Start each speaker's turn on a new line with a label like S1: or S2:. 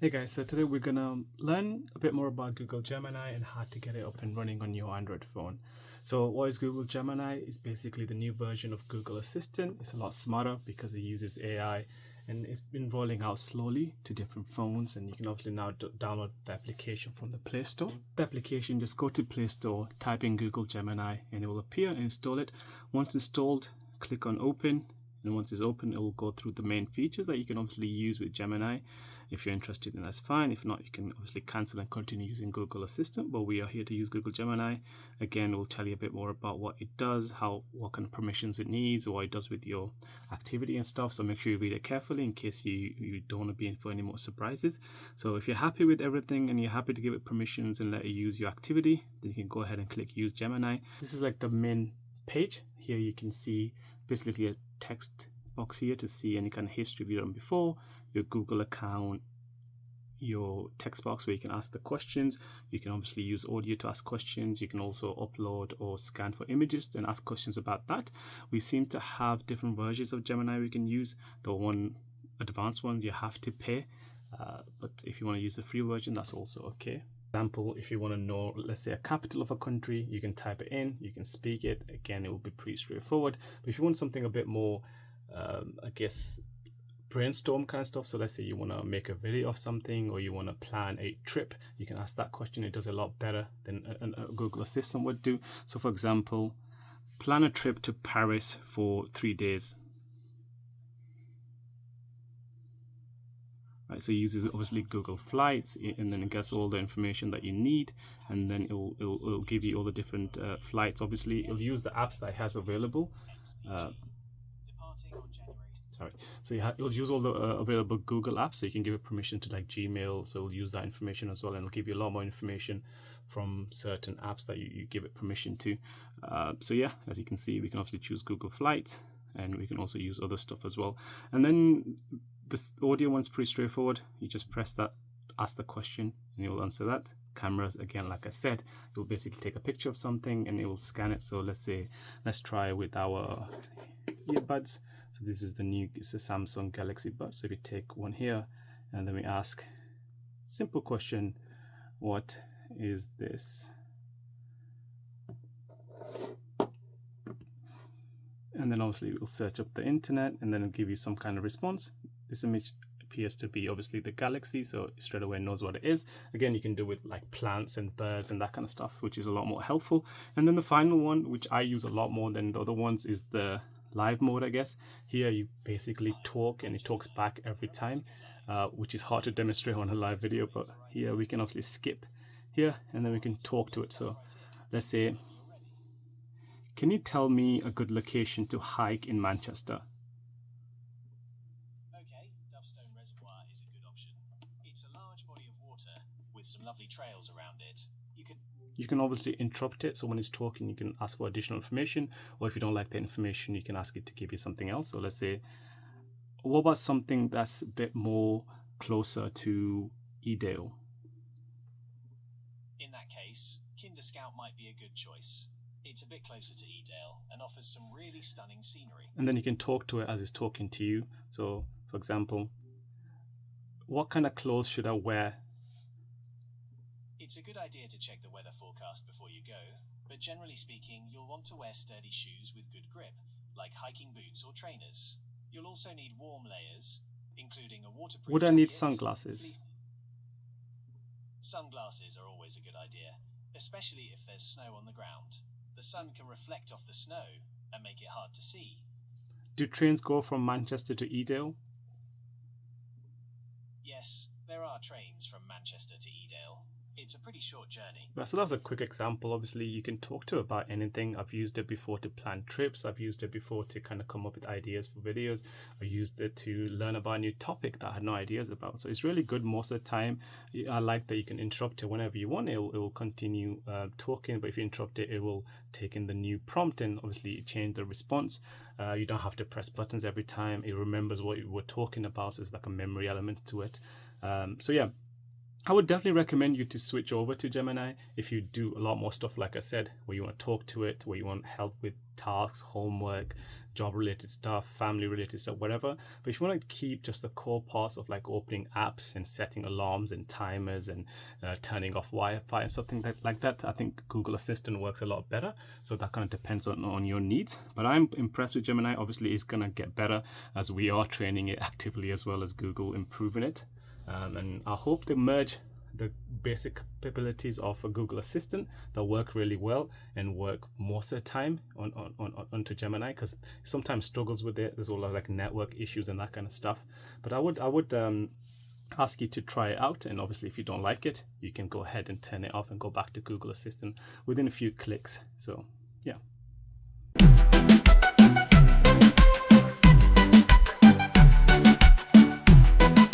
S1: Hey guys, so today we're gonna learn a bit more about Google Gemini and how to get it up and running on your Android phone. So what is Google Gemini? It's basically the new version of Google Assistant. It's a lot smarter because it uses AI, and it's been rolling out slowly to different phones, and you can obviously now download the application from the Play Store. The application, just go to Play Store, type in Google Gemini, and it will appear, and install it. Once installed, click on open, and once it's open, it will go through the main features that you can obviously use with Gemini. If you're interested, then that's fine. If not, you can obviously cancel and continue using Google Assistant, but we are here to use Google Gemini. Again, we'll tell you a bit more about what it does, what kind of permissions it needs, or what it does with your activity and stuff. So make sure you read it carefully in case you don't want to be in for any more surprises. So if you're happy with everything and you're happy to give it permissions and let it use your activity, then you can go ahead and click Use Gemini. This is like the main page. Here you can see basically a text box here to see any kind of history you've done before, your Google account, your text box where you can ask the questions. You can obviously use audio to ask questions. You can also upload or scan for images and ask questions about that. We seem to have different versions of Gemini we can use. The one advanced one you have to pay, but if you want to use the free version, that's also okay. For example, if you want to know, let's say, a capital of a country, you can type it in, you can speak it. Again, it will be pretty straightforward. But if you want something a bit more I guess brainstorm kind of stuff, so let's say you want to make a video of something or you want to plan a trip, you can ask that question. It does a lot better than a Google Assistant would do. So for example, plan a trip to Paris for 3 days. Right, so it uses obviously Google Flights, and then it gets all the information that you need, and then it'll give you all the different flights. Obviously it'll use the apps that it has available. So it'll use all the available Google apps, so you can give it permission to like Gmail, so it'll use that information as well, and it'll give you a lot more information from certain apps that you give it permission to. So yeah, as you can see, we can obviously choose Google Flights, and we can also use other stuff as well. And then this audio one's pretty straightforward. You just press that, ask the question, and it will answer that. Cameras, again, like I said, it will basically take a picture of something and it will scan it. So let's try with our earbuds. So this is it's a Samsung Galaxy Buds. So we take one here and then we ask simple question, what is this? And then obviously we'll search up the internet and then it'll give you some kind of response. This image appears to be obviously the Galaxy, so it straight away knows what it is. Again, you can do with like plants and birds and that kind of stuff, which is a lot more helpful. And then the final one, which I use a lot more than the other ones, is the live mode, I guess. Here you basically talk and it talks back every time, which is hard to demonstrate on a live video, but here we can obviously skip here and then we can talk to it. So let's say, can you tell me a good location to hike in Manchester?
S2: Is a good option. It's a large body of water with some lovely trails around it.
S1: You can obviously interrupt it, so when it's talking you can ask for additional information, or if you don't like the information you can ask it to give you something else. So let's say, what about something that's a bit more closer to Edale?
S2: In that case, Kinder Scout might be a good choice. It's a bit closer to Edale and offers some really stunning scenery.
S1: And then you can talk to it as it's talking to you. So for example, what kind of clothes should I wear?
S2: It's a good idea to check the weather forecast before you go, but generally speaking, you'll want to wear sturdy shoes with good grip, like hiking boots or trainers. You'll also need warm layers, including a waterproof
S1: Would I need
S2: jacket,
S1: sunglasses?
S2: Sunglasses are always a good idea, especially if there's snow on the ground. The sun can reflect off the snow and make it hard to see.
S1: Do trains go from Manchester to Edale?
S2: Yes, there are trains from Manchester to Edale. It's a pretty short journey.
S1: So that was a quick example. Obviously you can talk to it about anything. I've used it before to plan trips. I've used it before to kind of come up with ideas for videos. I used it to learn about a new topic that I had no ideas about. So it's really good most of the time. I like that you can interrupt it whenever you want. It will continue talking, but if you interrupt it, it will take in the new prompt and obviously change the response. You don't have to press buttons every time. It remembers what you were talking about, so it's like a memory element to it. So yeah. I would definitely recommend you to switch over to Gemini if you do a lot more stuff, like I said, where you want to talk to it, where you want help with tasks, homework, job related stuff, family related stuff, whatever. But if you want to keep just the core parts of like opening apps and setting alarms and timers and turning off Wi-Fi and something like that, I think Google Assistant works a lot better. So that kind of depends on your needs. But I'm impressed with Gemini. Obviously, it's going to get better as we are training it actively as well as Google improving it. And I hope they merge the basic capabilities of a Google Assistant that work really well and work most of the time onto Gemini, because sometimes struggles with it. There's a lot of like network issues and that kind of stuff. But I would ask you to try it out, and obviously if you don't like it, you can go ahead and turn it off and go back to Google Assistant within a few clicks. So yeah.